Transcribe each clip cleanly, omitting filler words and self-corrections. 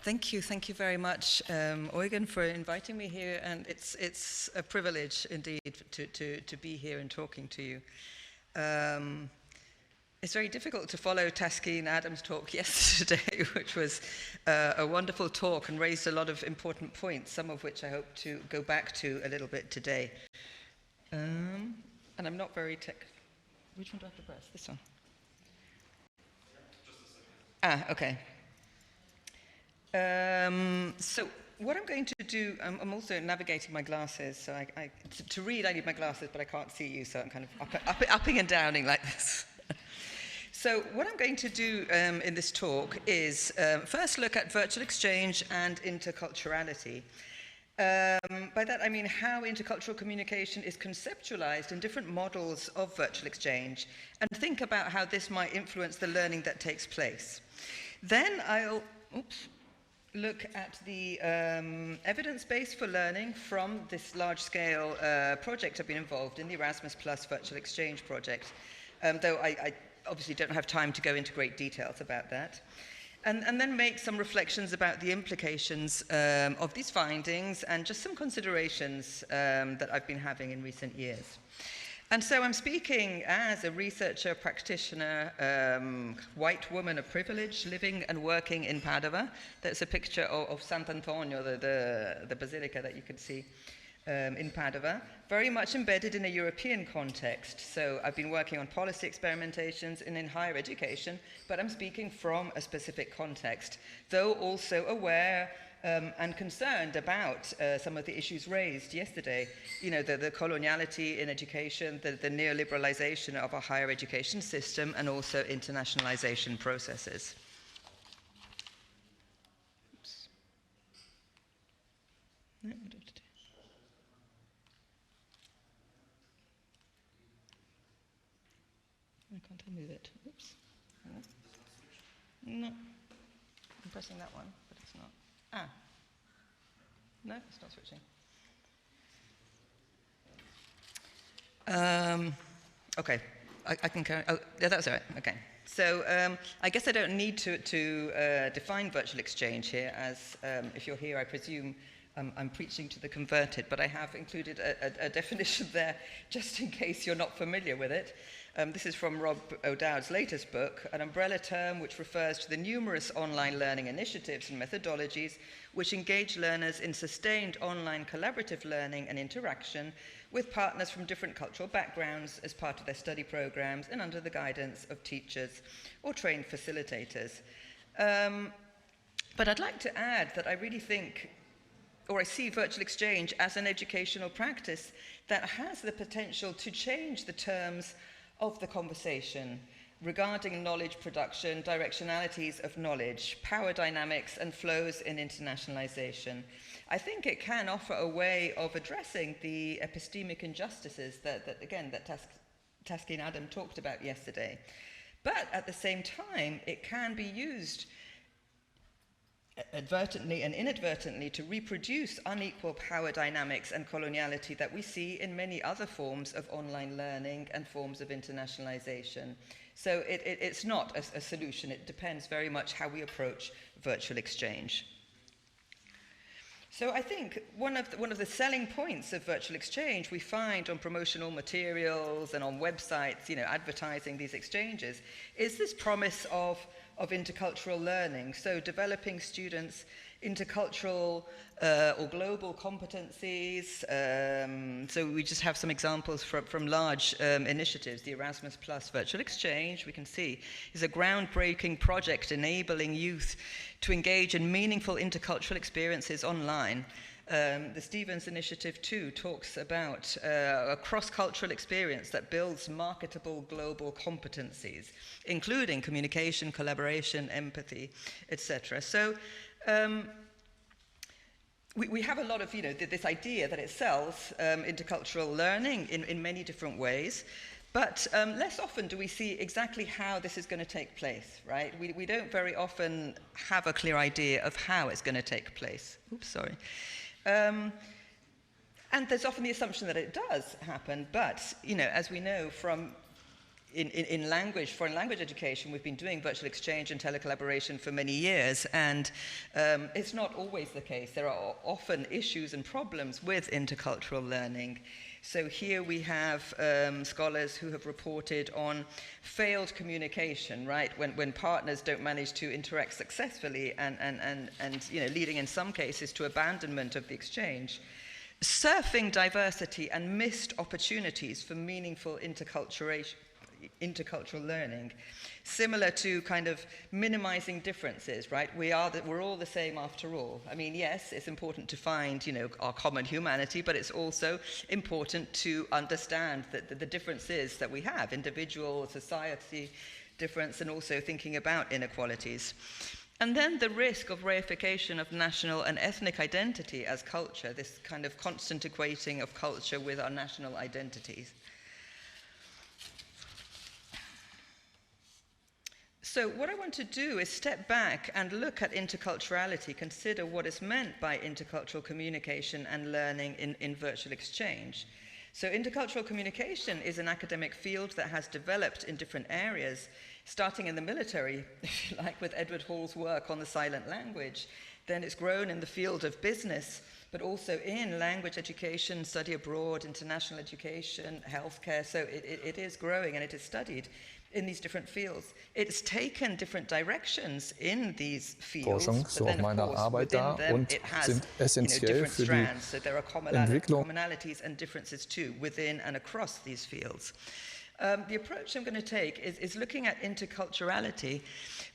Thank you very much, Eugen, for inviting me here, and it's a privilege indeed to be here and talking to you. It's very difficult to follow Taskin Adam's talk yesterday, which was a wonderful talk and raised a lot of important points, some of which I hope to go back to a little bit today. And I'm not very Which one do I have to press? This one? Just a second. Okay. So what I'm going to do, I'm also navigating my glasses, so to read I need my glasses, but I can't see you, so I'm kind of upping and downing like this. So what I'm going to do in this talk is first look at virtual exchange and interculturality. By that I mean how intercultural communication is conceptualized in different models of virtual exchange, and think about how this might influence the learning that takes place. Then I'll look at the evidence base for learning from this large-scale project I've been involved in, the Erasmus Plus Virtual Exchange project, though I obviously don't have time to go into great details about that. And then make some reflections about the implications of these findings and just some considerations that I've been having in recent years. And so I'm speaking as a researcher, practitioner, white woman of privilege, living and working in Padova. That's a picture of Sant'Antonio, the basilica that you can see in Padova, very much embedded in a European context. So I've been working on policy experimentations and in higher education, but I'm speaking from a specific context, though also aware and concerned about some of the issues raised yesterday. You know, the coloniality in education, the neoliberalization of our higher education system, and also internationalization processes. Oops. No, what do I have to do? Why can't I move it? Oops. No. I'm pressing that one, but it's not. Ah. No, it's not switching. Okay, I can carry. Oh, yeah, that's all right. Okay. So I guess I don't need to define virtual exchange here, as if you're here, I presume I'm preaching to the converted, but I have included a definition there just in case you're not familiar with it. This is from Rob O'Dowd's latest book, an umbrella term which refers to the numerous online learning initiatives and methodologies which engage learners in sustained online collaborative learning and interaction with partners from different cultural backgrounds as part of their study programs and under the guidance of teachers or trained facilitators. But I'd like to add that I really think, or I see virtual exchange as an educational practice that has the potential to change the terms of the conversation regarding knowledge production, directionalities of knowledge, power dynamics, and flows in internationalization. I think it can offer a way of addressing the epistemic injustices that Taskin Adam talked about yesterday. But at the same time, it can be used advertently and inadvertently to reproduce unequal power dynamics and coloniality that we see in many other forms of online learning and forms of internationalization. So it's not a solution. It depends very much how we approach virtual exchange. So I think one of the selling points of virtual exchange we find on promotional materials and on websites, you know, advertising these exchanges, is this promise of intercultural learning. So developing students' intercultural or global competencies. So we just have some examples from large initiatives. The Erasmus Plus Virtual Exchange, we can see, is a groundbreaking project enabling youth to engage in meaningful intercultural experiences online. The Stevens Initiative too talks about a cross-cultural experience that builds marketable global competencies, including communication, collaboration, empathy, etc. So we have a lot of, you know, this idea that it sells intercultural learning in many different ways, but less often do we see exactly how this is going to take place, right? We don't very often have a clear idea of how it's going to take place. Oops, sorry. And there's often the assumption that it does happen, but, you know, as we know from in language, foreign language education, we've been doing virtual exchange and telecollaboration for many years, and it's not always the case. There are often issues and problems with intercultural learning. So here we have scholars who have reported on failed communication, right? When partners don't manage to interact successfully and leading in some cases to abandonment of the exchange. Surfing diversity and missed opportunities for meaningful intercultural learning, similar to kind of minimizing differences, right? We're all the same after all. I mean, yes, it's important to find, our common humanity, but it's also important to understand that the differences that we have, individual, society difference, and also thinking about inequalities. And then the risk of reification of national and ethnic identity as culture, this kind of constant equating of culture with our national identities. So what I want to do is step back and look at interculturality, consider what is meant by intercultural communication and learning in virtual exchange. So intercultural communication is an academic field that has developed in different areas, starting in the military, if you like, with Edward Hall's work on the silent language. Then it's grown in the field of business, but also in language education, study abroad, international education, healthcare. So it is growing and it is studied in these different fields. It's taken different directions in these fields, but then of course within them it has different strands. So there are commonalities and differences too within and across these fields. The approach I'm going to take is looking at interculturality,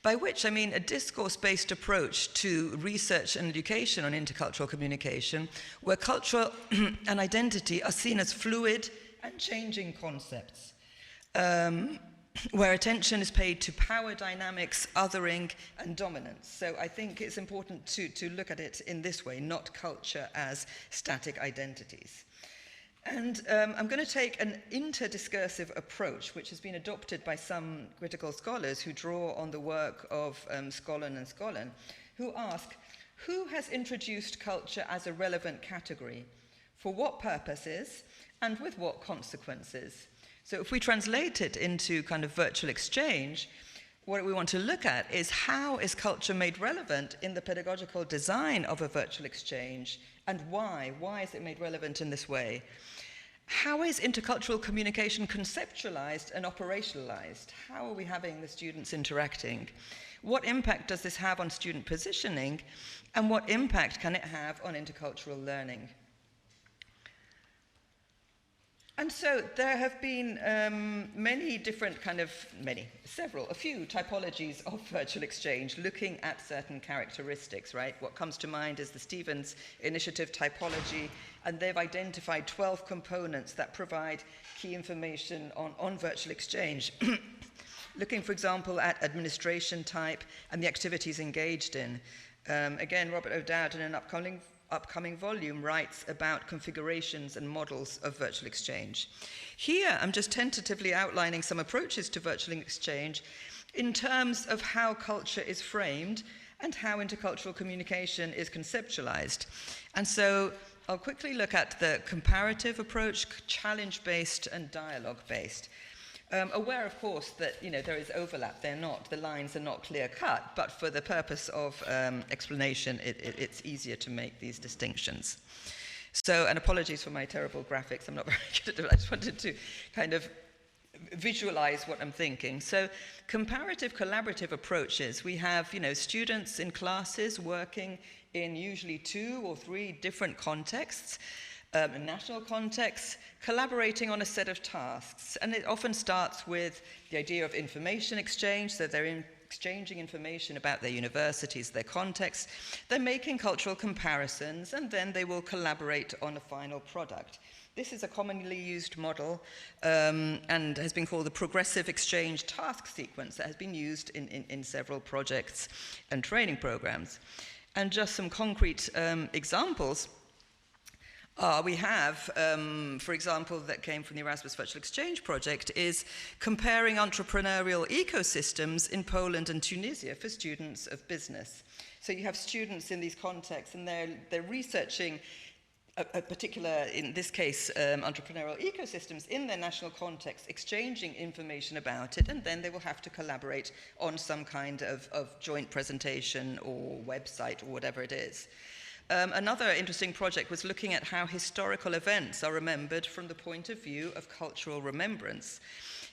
by which I mean a discourse-based approach to research and education on intercultural communication, where culture and identity are seen as fluid and changing concepts, where attention is paid to power dynamics, othering, and dominance. So I think it's important to look at it in this way, not culture as static identities. And I'm going to take an interdiscursive approach, which has been adopted by some critical scholars who draw on the work of Skollen and Skollen, who ask, who has introduced culture as a relevant category? For what purposes? And with what consequences? So if we translate it into kind of virtual exchange, what we want to look at is how is culture made relevant in the pedagogical design of a virtual exchange, and why? Why is it made relevant in this way? How is intercultural communication conceptualized and operationalized? How are we having the students interacting? What impact does this have on student positioning? And what impact can it have on intercultural learning? And so there have been a few typologies of virtual exchange looking at certain characteristics, right? What comes to mind is the Stevens Initiative typology, and they've identified 12 components that provide key information on virtual exchange. Looking, for example, at administration type and the activities engaged in. Again, Robert O'Dowd in an upcoming volume writes about configurations and models of virtual exchange. Here, I'm just tentatively outlining some approaches to virtual exchange in terms of how culture is framed and how intercultural communication is conceptualized. And so I'll quickly look at the comparative approach, challenge-based and dialogue-based. Aware, of course, that there is overlap. The lines are not clear-cut, but for the purpose of explanation, it's easier to make these distinctions. So, and apologies for my terrible graphics. I'm not very good at it. I just wanted to kind of visualize what I'm thinking. So, comparative collaborative approaches. We have, students in classes working in usually 2 or 3 different contexts. National contexts, collaborating on a set of tasks. And it often starts with the idea of information exchange, so they're exchanging information about their universities, their context. They're making cultural comparisons, and then they will collaborate on a final product. This is a commonly used model and has been called the progressive exchange task sequence that has been used in several projects and training programs. And just some concrete examples. We have, for example, that came from the Erasmus Virtual Exchange project, is comparing entrepreneurial ecosystems in Poland and Tunisia for students of business. So you have students in these contexts, and they're researching a particular, in this case, entrepreneurial ecosystems in their national context, exchanging information about it, and then they will have to collaborate on some kind of joint presentation or website or whatever it is. Another interesting project was looking at how historical events are remembered from the point of view of cultural remembrance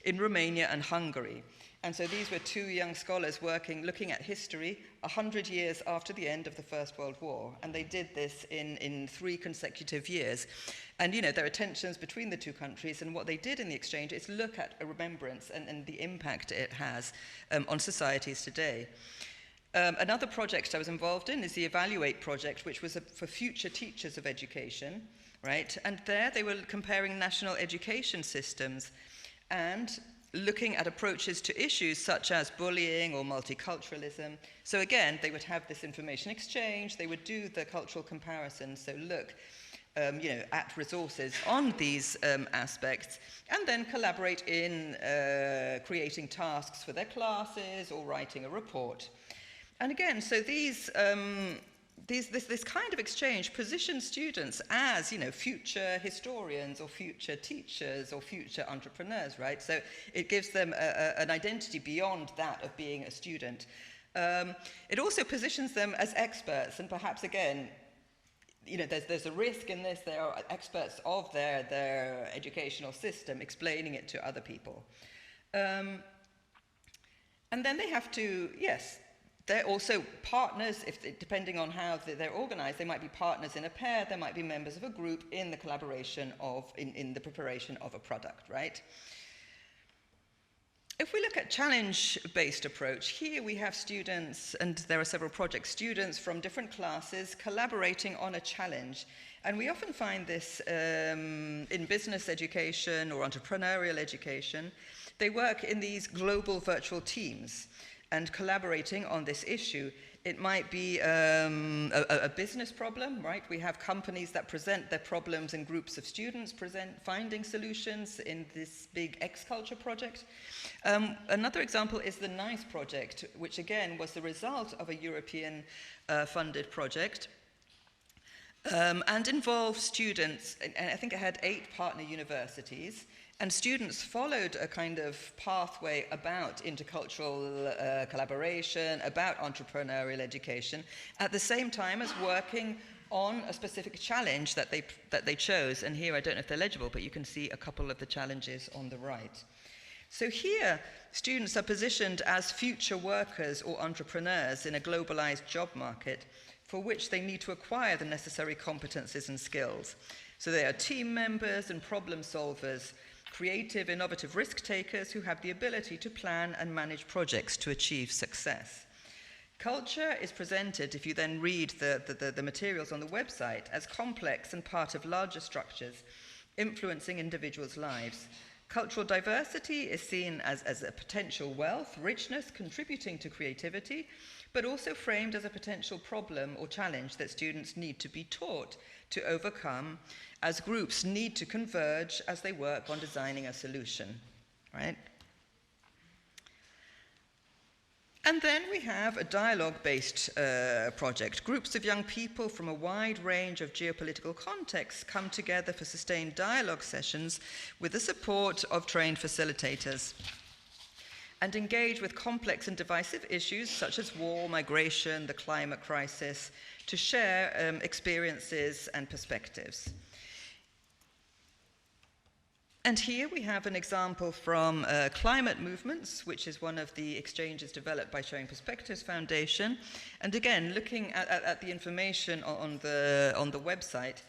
in Romania and Hungary. And so these were two young scholars looking at history 100 years after the end of the First World War. And they did this in 3 consecutive years. And, you know, there are tensions between the two countries. And what they did in the exchange is look at a remembrance and the impact it has on societies today. Another project I was involved in is the Evaluate project, which was for future teachers of education, right? And there they were comparing national education systems and looking at approaches to issues such as bullying or multiculturalism. So again, they would have this information exchange, they would do the cultural comparison, so look you know, at resources on these aspects, and then collaborate in creating tasks for their classes or writing a report. And again, so this kind of exchange positions students as, you know, future historians or future teachers or future entrepreneurs, right? So it gives them an identity beyond that of being a student. It also positions them as experts, and perhaps again, you know, there's a risk in this. They are experts of their educational system, explaining it to other people. And then they have to, yes, they're also partners, depending on how they're organized. They might be partners in a pair, they might be members of a group in the collaboration in the preparation of a product, right? If we look at challenge-based approach, here we have students, and there are several projects, students from different classes collaborating on a challenge. And we often find this in business education or entrepreneurial education. They work in these global virtual teams and collaborating on this issue. It might be a business problem, right? We have companies that present their problems and groups of students finding solutions in this big X-Culture project. Another example is the NICE project, which again was the result of a European funded project and involved students, and I think it had 8 partner universities. And students followed a kind of pathway about intercultural collaboration, about entrepreneurial education, at the same time as working on a specific challenge that they chose. And here, I don't know if they're legible, but you can see a couple of the challenges on the right. So here, students are positioned as future workers or entrepreneurs in a globalized job market for which they need to acquire the necessary competencies and skills. So they are team members and problem solvers, creative, innovative risk takers who have the ability to plan and manage projects to achieve success. Culture is presented, if you then read the materials on the website, as complex and part of larger structures influencing individuals' lives. Cultural diversity is seen as a potential wealth, richness, contributing to creativity, but also framed as a potential problem or challenge that students need to be taught to overcome, as groups need to converge as they work on designing a solution, right? And then we have a dialogue-based project. Groups of young people from a wide range of geopolitical contexts come together for sustained dialogue sessions with the support of trained facilitators and engage with complex and divisive issues such as war, migration, the climate crisis, to share experiences and perspectives. And here we have an example from Climate Movements, which is one of the exchanges developed by Sharing Perspectives Foundation. And again, looking at the information on the website,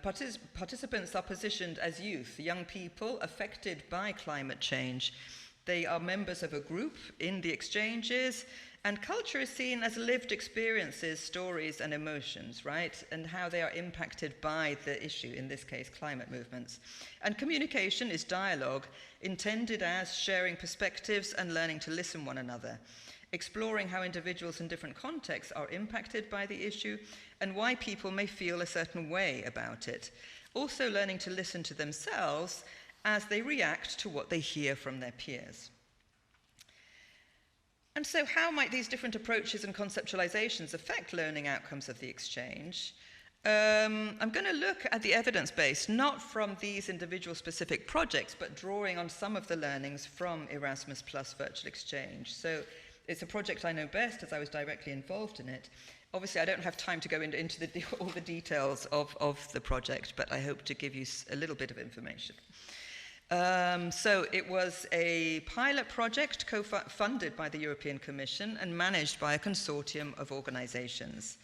participants are positioned as youth, young people affected by climate change. They are members of a group in the exchanges, and culture is seen as lived experiences, stories, and emotions, right? And how they are impacted by the issue, in this case, climate movements. And communication is dialogue, intended as sharing perspectives and learning to listen one another, exploring how individuals in different contexts are impacted by the issue and why people may feel a certain way about it. Also learning to listen to themselves as they react to what they hear from their peers. And so how might these different approaches and conceptualizations affect learning outcomes of the exchange? I'm going to look at the evidence base, not from these individual specific projects, but drawing on some of the learnings from Erasmus Plus Virtual Exchange. So it's a project I know best as I was directly involved in it. Obviously, I don't have time to go into all the details of the project, but I hope to give you a little bit of information. So it was a pilot project co-funded by the European Commission and managed by a consortium of organizations.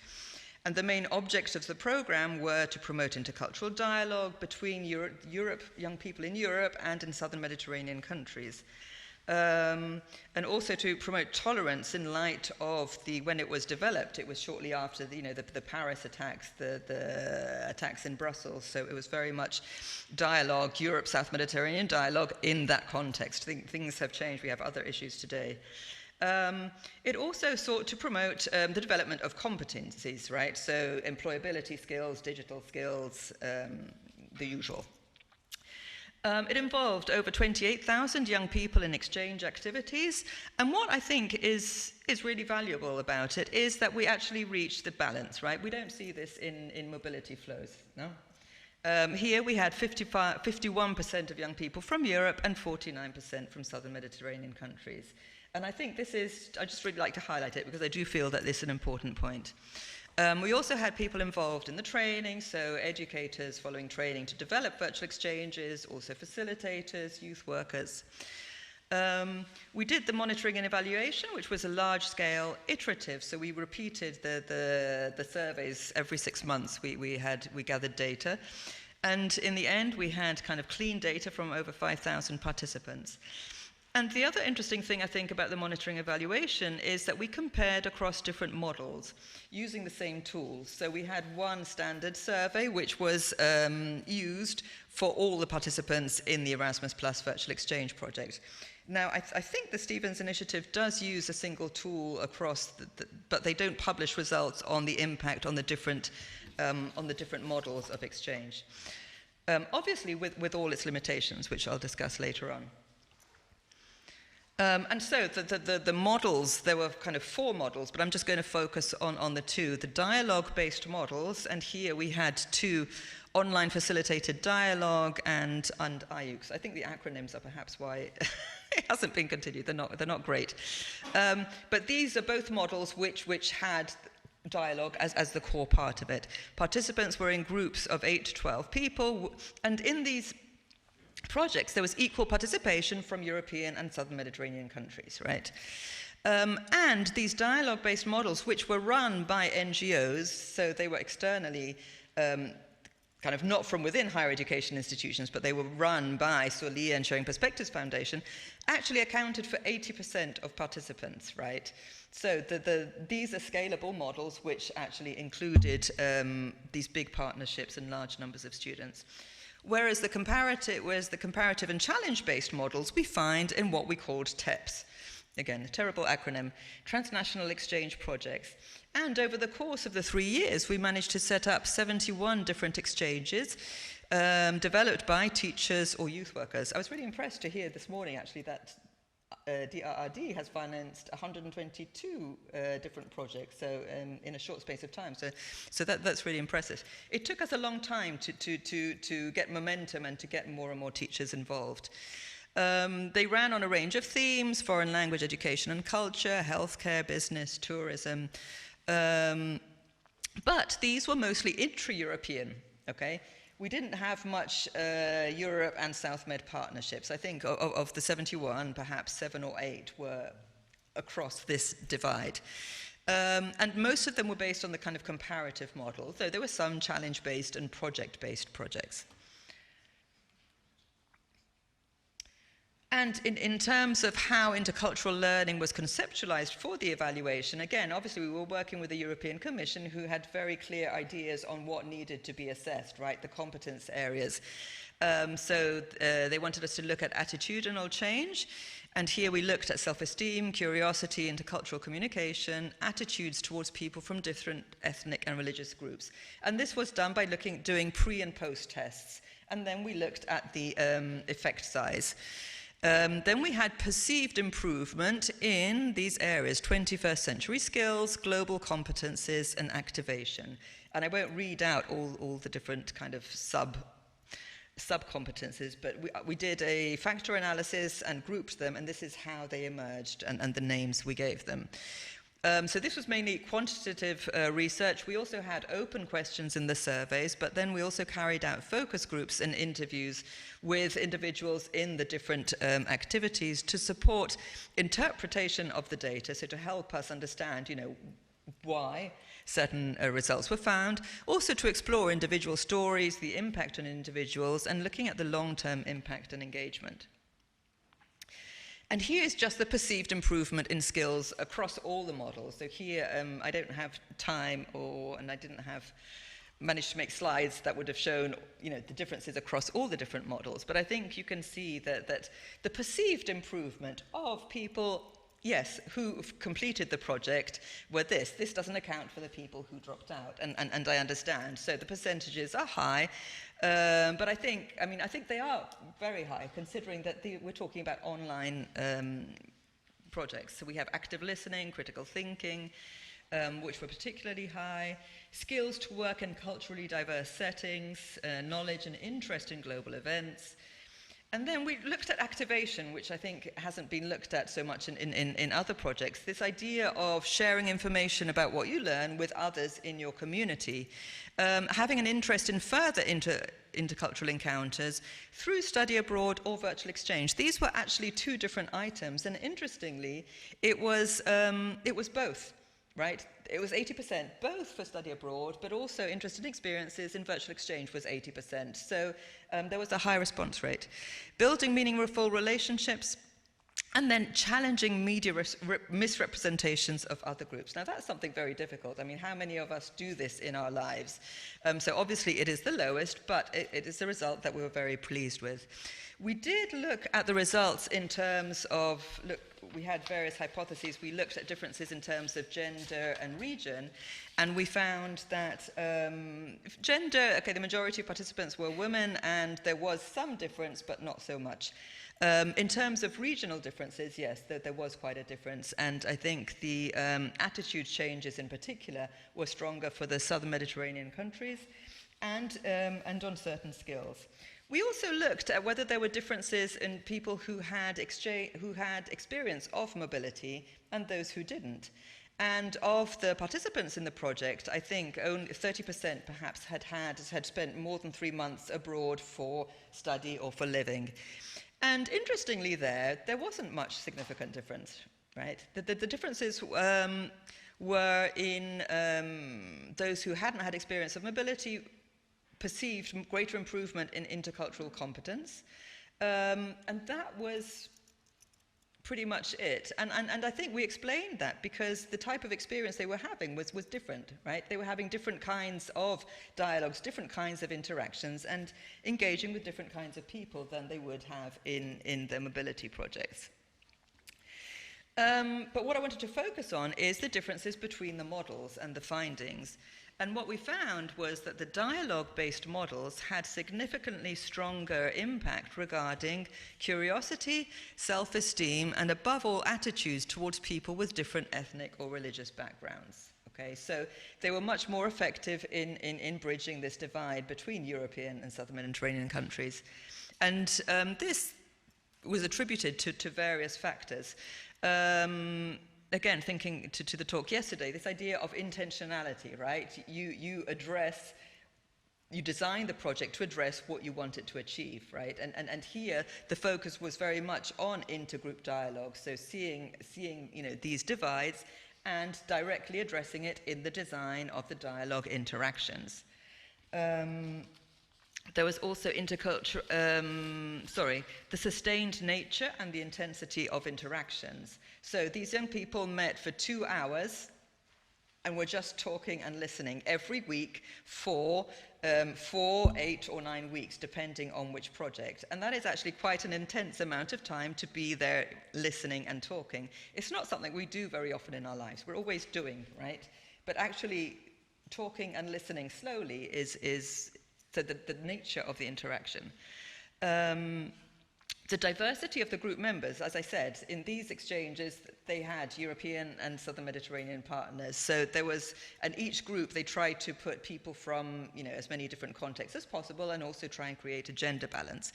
And the main objects of the program were to promote intercultural dialogue between young people in Europe and in southern Mediterranean countries. And also to promote tolerance in light of when it was developed. It was shortly after the Paris attacks, the attacks in Brussels. So it was very much dialogue, Europe-South Mediterranean dialogue in that context. Things have changed. We have other issues today. It also sought to promote the development of competencies, right? So employability skills, digital skills, the usual. It involved over 28,000 young people in exchange activities. And what I think is really valuable about it is that we actually reached the balance, right? We don't see this in mobility flows, no? Here we had 51% of young people from Europe and 49% from southern Mediterranean countries. And I think I just really like to highlight it because I do feel that this is an important point. We also had people involved in the training, so educators following training to develop virtual exchanges, also facilitators, youth workers. We did the monitoring and evaluation, which was a large-scale iterative, so we repeated the surveys every 6 months. We gathered data, and in the end, we had kind of clean data from over 5,000 participants. And the other interesting thing I think about the monitoring evaluation is that we compared across different models using the same tools. So we had one standard survey which was used for all the participants in the Erasmus Plus Virtual Exchange project. Now, I think the Stevens Initiative does use a single tool across, but they don't publish results on the impact on the different models of exchange. Obviously, with all its limitations, which I'll discuss later on. And so the models, there were kind of 4 models, but I'm just going to focus on the 2. The dialogue-based models, and here we had 2, online facilitated dialogue and IUX. I think the acronyms are perhaps why it hasn't been continued. They're not great. But these are both models which had dialogue as the core part of it. Participants were in groups of 8 to 12 people, and in these projects, there was equal participation from European and southern Mediterranean countries, right? And these dialogue-based models, which were run by NGOs, so they were externally kind of not from within higher education institutions, but they were run by Solia and Sharing Perspectives Foundation, actually accounted for 80% of participants, right? So these are scalable models which actually included these big partnerships and large numbers of students. Whereas the comparative and challenge-based models we find in what we called TEPs. Again, a terrible acronym, transnational exchange projects. And over the course of the 3 years, we managed to set up 71 different exchanges developed by teachers or youth workers. I was really impressed to hear this morning, actually, that DAAD has financed 122 different projects, so in a short space of time. So that's really impressive. It took us a long time to get momentum and to get more and more teachers involved. They ran on a range of themes: foreign language, education and culture, healthcare, business, tourism. But these were mostly intra-European, okay? We didn't have much Europe and South Med partnerships. I think of the 71, perhaps 7 or 8 were across this divide. And most of them were based on the kind of comparative model, though there were some challenge-based and project-based projects. And in terms of how intercultural learning was conceptualized for the evaluation, again, obviously we were working with the European Commission, who had very clear ideas on what needed to be assessed, right, the competence areas. So they wanted us to look at attitudinal change, and here we looked at self-esteem, curiosity, intercultural communication, attitudes towards people from different ethnic and religious groups. And this was done by doing pre and post tests, and then we looked at the effect size. Then we had perceived improvement in these areas: 21st century skills, global competencies, and activation. And I won't read out all the different kind of sub-competencies, but we did a factor analysis and grouped them, and this is how they emerged and the names we gave them. So this was mainly quantitative research. We also had open questions in the surveys, but then we also carried out focus groups and interviews with individuals in the different activities to support interpretation of the data, so to help us understand, why certain results were found, also to explore individual stories, the impact on individuals, and looking at the long-term impact and engagement. And here is just the perceived improvement in skills across all the models. So here, I don't have time, and I didn't have managed to make slides that would have shown, the differences across all the different models. But I think you can see that the perceived improvement of people, yes, who completed the project were this. This doesn't account for the people who dropped out, and I understand. So the percentages are high, but I think they are very high, considering that we're talking about online projects. So we have active listening, critical thinking, which were particularly high, skills to work in culturally diverse settings, knowledge and interest in global events. And then we looked at activation, which I think hasn't been looked at so much in other projects. This idea of sharing information about what you learn with others in your community, having an interest in further intercultural encounters through study abroad or virtual exchange. These were actually two different items, and interestingly, it was both. Right? It was 80%, both for study abroad, but also interest and experiences in virtual exchange was 80%. So there was a high response rate. Building meaningful relationships, and then challenging media misrepresentations of other groups. Now that's something very difficult. I mean, how many of us do this in our lives? So obviously it is the lowest, but it is a result that we were very pleased with. We did look at the results in terms of, we had various hypotheses. We looked at differences in terms of gender and region, and we found that gender, the majority of participants were women, and there was some difference, but not so much. In terms of regional differences, yes, there was quite a difference, and I think the attitude changes in particular were stronger for the southern Mediterranean countries and on certain skills. We also looked at whether there were differences in people who had experience of mobility and those who didn't. And of the participants in the project, I think only 30% perhaps had spent more than 3 months abroad for study or for living. And interestingly there wasn't much significant difference, right? The differences were in those who hadn't had experience of mobility perceived greater improvement in intercultural competence. And that was pretty much it. And I think we explained that because the type of experience they were having was different, right? They were having different kinds of dialogues, different kinds of interactions, and engaging with different kinds of people than they would have in their mobility projects. But what I wanted to focus on is the differences between the models and the findings. And what we found was that the dialogue-based models had significantly stronger impact regarding curiosity, self-esteem, and above all, attitudes towards people with different ethnic or religious backgrounds. Okay, so they were much more effective in bridging this divide between European and Southern Mediterranean countries. And this was attributed to various factors. Again, thinking to the talk yesterday, this idea of intentionality, right? You design the project to address what you want it to achieve, right? And here, the focus was very much on intergroup dialogue, so seeing these divides and directly addressing it in the design of the dialogue interactions. There was also the sustained nature and the intensity of interactions. So these young people met for 2 hours and were just talking and listening every week for 4, 8, or 9 weeks, depending on which project. And that is actually quite an intense amount of time to be there listening and talking. It's not something we do very often in our lives. We're always doing, right? But actually talking and listening slowly is so the nature of the interaction. The diversity of the group members, as I said, in these exchanges, they had European and Southern Mediterranean partners. So there was, and each group, they tried to put people from, as many different contexts as possible and also try and create a gender balance.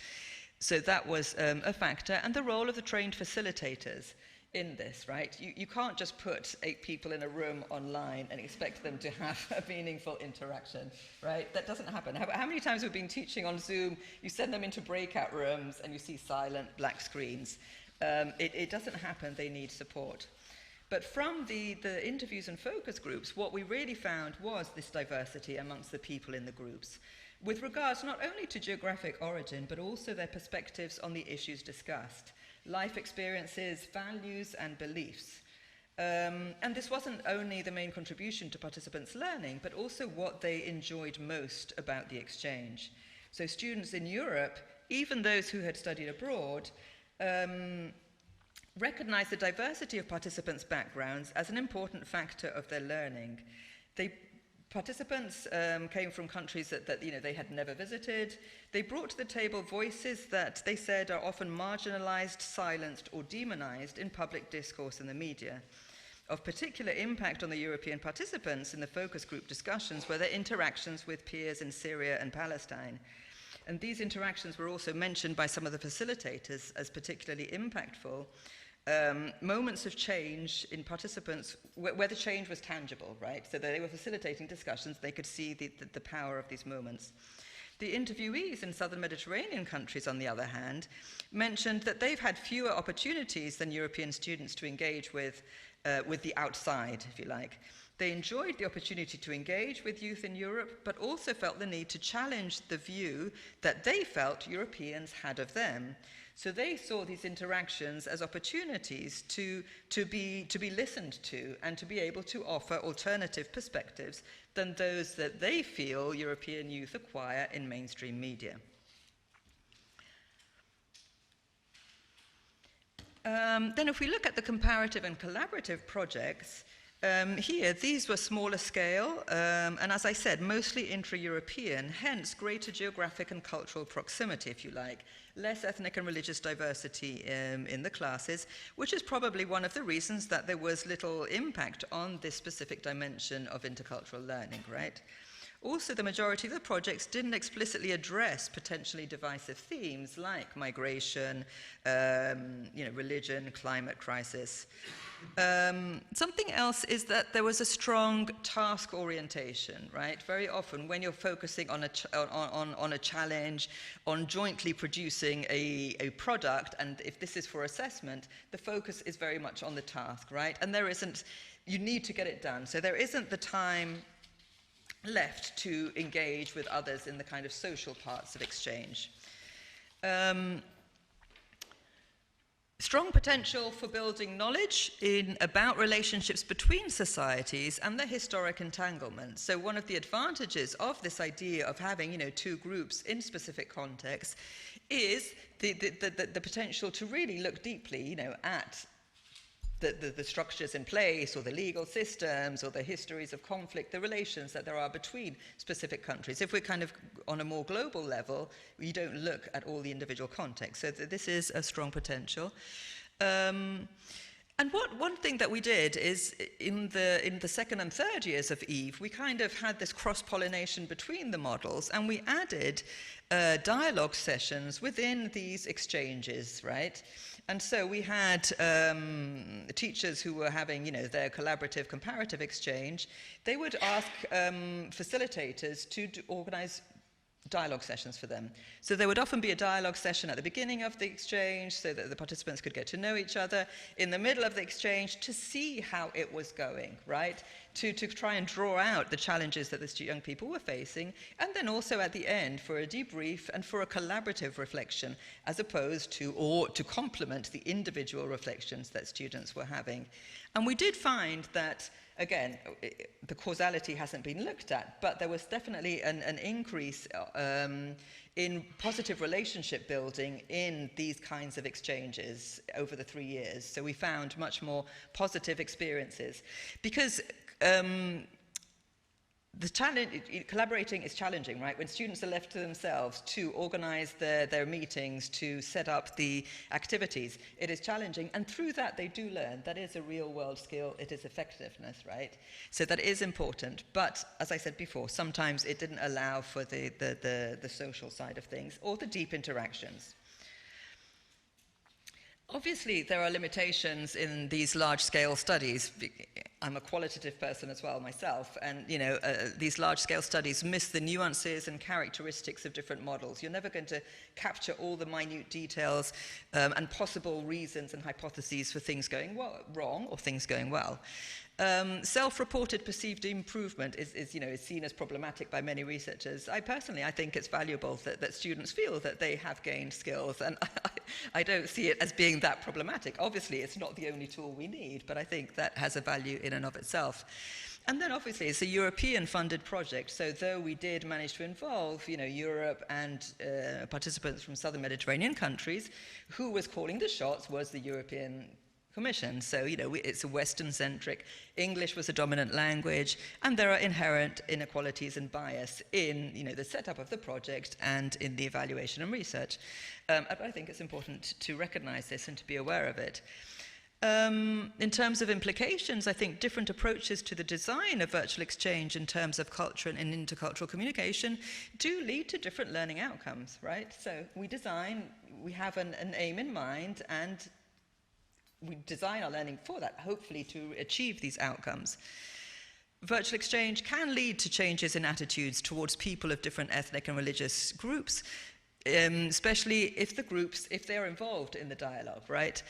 So that was a factor. And the role of the trained facilitators in this, right? You can't just put 8 people in a room online and expect them to have a meaningful interaction, right? That doesn't happen. How many times we've been teaching on Zoom, you send them into breakout rooms and you see silent black screens. It doesn't happen, they need support. But from the interviews and focus groups, what we really found was this diversity amongst the people in the groups, with regards not only to geographic origin, but also their perspectives on the issues discussed. Life experiences, values, and beliefs. And this wasn't only the main contribution to participants' learning, but also what they enjoyed most about the exchange. So students in Europe, even those who had studied abroad, recognized the diversity of participants' backgrounds as an important factor of their learning. Participants came from countries that they had never visited. They brought to the table voices that they said are often marginalized, silenced, or demonized in public discourse and the media. Of particular impact on the European participants in the focus group discussions were their interactions with peers in Syria and Palestine. And these interactions were also mentioned by some of the facilitators as particularly impactful. Moments of change in participants where the change was tangible, right? So that they were facilitating discussions, they could see the power of these moments. The interviewees in Southern Mediterranean countries, on the other hand, mentioned that they've had fewer opportunities than European students to engage with the outside, if you like. They enjoyed the opportunity to engage with youth in Europe, but also felt the need to challenge the view that they felt Europeans had of them. So they saw these interactions as opportunities to be listened to and to be able to offer alternative perspectives than those that they feel European youth acquire in mainstream media. Then if we look at the comparative and collaborative projects, here, these were smaller scale, and as I said, mostly intra-European, hence greater geographic and cultural proximity, if you like, less ethnic and religious diversity in the classes, which is probably one of the reasons that there was little impact on this specific dimension of intercultural learning, right? Also, the majority of the projects didn't explicitly address potentially divisive themes like migration, religion, climate crisis. Something else is that there was a strong task orientation, right? Very often when you're focusing on a challenge, on jointly producing a product, and if this is for assessment, the focus is very much on the task, right? And you need to get it done. So there isn't the time left to engage with others in the kind of social parts of exchange. Strong potential for building knowledge about relationships between societies and their historic entanglement. So one of the advantages of this idea of having, two groups in specific contexts is the potential to really look deeply, at the structures in place, or the legal systems, or the histories of conflict, the relations that there are between specific countries. If we're kind of on a more global level, we don't look at all the individual contexts. So this is a strong potential. And one thing that we did is in the second and third years of EVE, we kind of had this cross-pollination between the models, and we added dialogue sessions within these exchanges, right? And so we had teachers who were having, their collaborative comparative exchange. They would ask facilitators to organize dialogue sessions for them. So there would often be a dialogue session at the beginning of the exchange so that the participants could get to know each other, in the middle of the exchange to see how it was going, right? To try and draw out the challenges that the young people were facing, and then also at the end for a debrief and for a collaborative reflection, as opposed to, or to complement the individual reflections that students were having. And we did find that, again, the causality hasn't been looked at, but there was definitely an increase in positive relationship building in these kinds of exchanges over the 3 years. So we found much more positive experiences. Because the challenge, collaborating is challenging, right? When students are left to themselves to organize their meetings, to set up the activities, it is challenging. And through that, they do learn. That is a real world skill. It is effectiveness, right? So that is important. But as I said before, sometimes it didn't allow for the social side of things or the deep interactions. Obviously, there are limitations in these large-scale studies. I'm a qualitative person as well myself, and these large-scale studies miss the nuances and characteristics of different models. You're never going to capture all the minute details and possible reasons and hypotheses for things going wrong or things going well. Self-reported perceived improvement is seen as problematic by many researchers. I think it's valuable that students feel that they have gained skills, and I don't see it as being that problematic. Obviously, it's not the only tool we need, but I think that has a value in and of itself. And then obviously it's a European-funded project, so though we did manage to involve Europe and participants from southern Mediterranean countries, who was calling the shots was the European Commission. So, it's a Western-centric. English was a dominant language, and there are inherent inequalities and bias in, the setup of the project and in the evaluation and research. But I think it's important to recognize this and to be aware of it. In terms of implications, I think different approaches to the design of virtual exchange in terms of culture and intercultural communication do lead to different learning outcomes, right? So we have an aim in mind, and we design our learning for that, hopefully to achieve these outcomes. Virtual exchange can lead to changes in attitudes towards people of different ethnic and religious groups, especially if they're involved in the dialogue, right?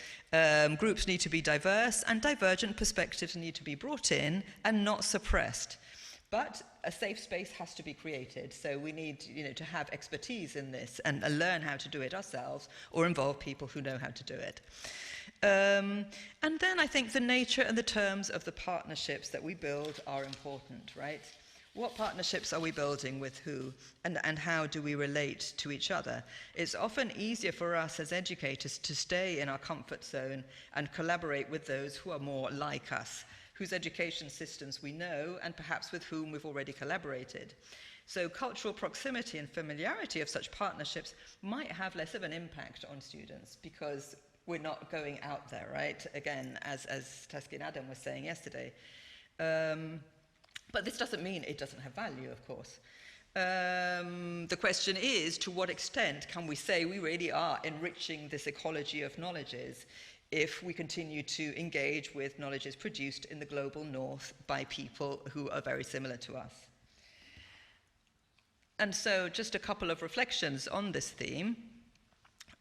Groups need to be diverse, and divergent perspectives need to be brought in and not suppressed. But a safe space has to be created, so we need to have expertise in this and learn how to do it ourselves or involve people who know how to do it. And then I think the nature and the terms of the partnerships that we build are important, right? What partnerships are we building with who, and how do we relate to each other? It's often easier for us as educators to stay in our comfort zone and collaborate with those who are more like us, whose education systems we know, and perhaps with whom we've already collaborated. So cultural proximity and familiarity of such partnerships might have less of an impact on students because we're not going out there, right? Again, as Tasky and Adam were saying yesterday. But this doesn't mean it doesn't have value, of course. The question is, to what extent can we say we really are enriching this ecology of knowledges if we continue to engage with knowledges produced in the global north by people who are very similar to us? And so just a couple of reflections on this theme.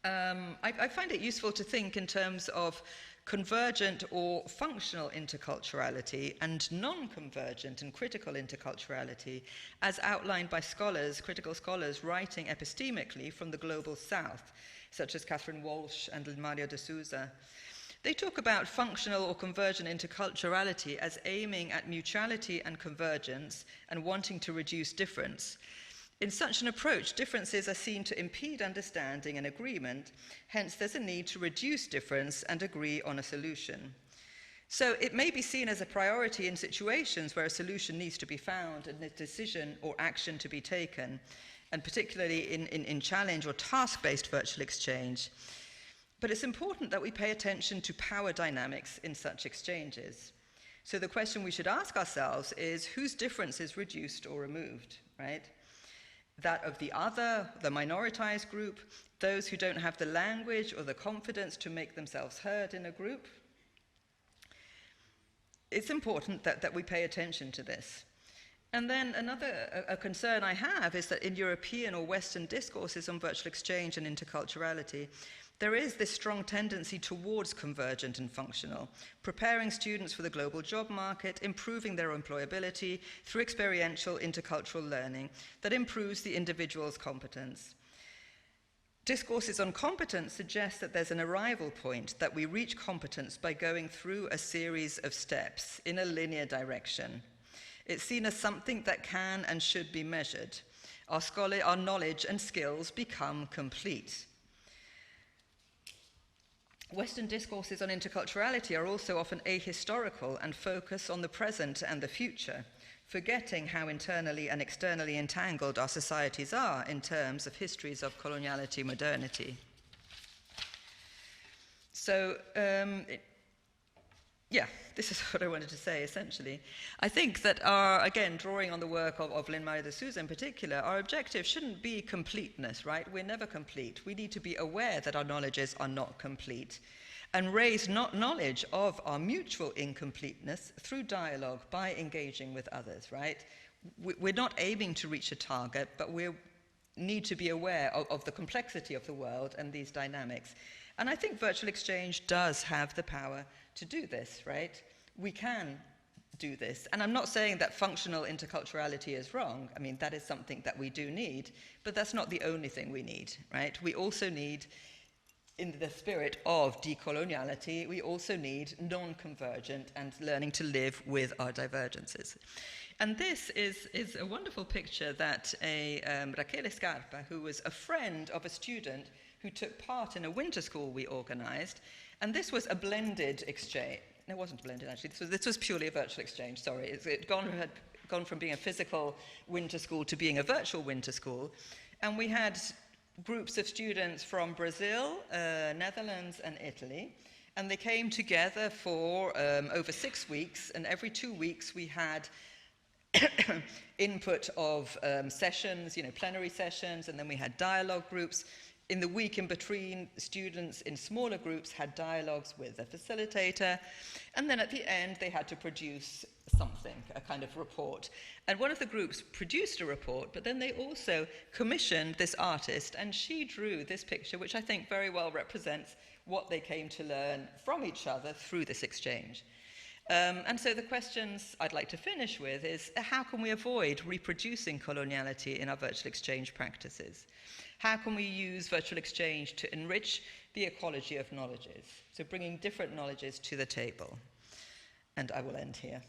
I find it useful to think in terms of convergent or functional interculturality and non-convergent and critical interculturality as outlined by scholars, critical scholars writing epistemically from the global south, such as Catherine Walsh and Mario de Souza. They talk about functional or convergent interculturality as aiming at mutuality and convergence and wanting to reduce difference. In such an approach, differences are seen to impede understanding and agreement, hence there's a need to reduce difference and agree on a solution. So it may be seen as a priority in situations where a solution needs to be found and a decision or action to be taken, and particularly in challenge or task-based virtual exchange. But it's important that we pay attention to power dynamics in such exchanges. So the question we should ask ourselves is, whose difference is reduced or removed, right? That of the other, the minoritized group, those who don't have the language or the confidence to make themselves heard in a group. It's important that we pay attention to this. And then a concern I have is that in European or Western discourses on virtual exchange and interculturality, there is this strong tendency towards convergent and functional, preparing students for the global job market, improving their employability through experiential intercultural learning that improves the individual's competence. Discourses on competence suggest that there's an arrival point, that we reach competence by going through a series of steps in a linear direction. It's seen as something that can and should be measured. Our knowledge and skills become complete. Western discourses on interculturality are also often ahistorical and focus on the present and the future. forgetting how internally and externally entangled our societies are in terms of histories of coloniality, modernity. So, yeah, this is what I wanted to say, essentially. I think that again, drawing on the work of Lin-Marie de Souza in particular, our objective shouldn't be completeness, right? We're never complete. We need to be aware that our knowledges are not complete and raise knowledge of our mutual incompleteness through dialogue by engaging with others, right? We're not aiming to reach a target, but we need to be aware of the complexity of the world and these dynamics. And I think virtual exchange does have the power to do this, right? We can do this. And I'm not saying that functional interculturality is wrong. I mean, that is something that we do need, but that's not the only thing we need, right? We also need, in the spirit of decoloniality, we also need non-convergent and learning to live with our divergences. And this is a wonderful picture that Raquel Scarpa, who was a friend of a student who took part in a winter school we organized, and this was a blended exchange. No, it wasn't blended, actually. This was purely a virtual exchange, sorry. It had gone from being a physical winter school to being a virtual winter school. And we had groups of students from Brazil, Netherlands, and Italy. And they came together for over 6 weeks, and every 2 weeks we had input of sessions, plenary sessions, and then we had dialogue groups. In the week in between, students in smaller groups had dialogues with a facilitator, and then at the end they had to produce something, a kind of report. And one of the groups produced a report, but then they also commissioned this artist, and she drew this picture, which I think very well represents what they came to learn from each other through this exchange. And so the questions I'd like to finish with is, how can we avoid reproducing coloniality in our virtual exchange practices? How can we use virtual exchange to enrich the ecology of knowledges? So bringing different knowledges to the table. And I will end here.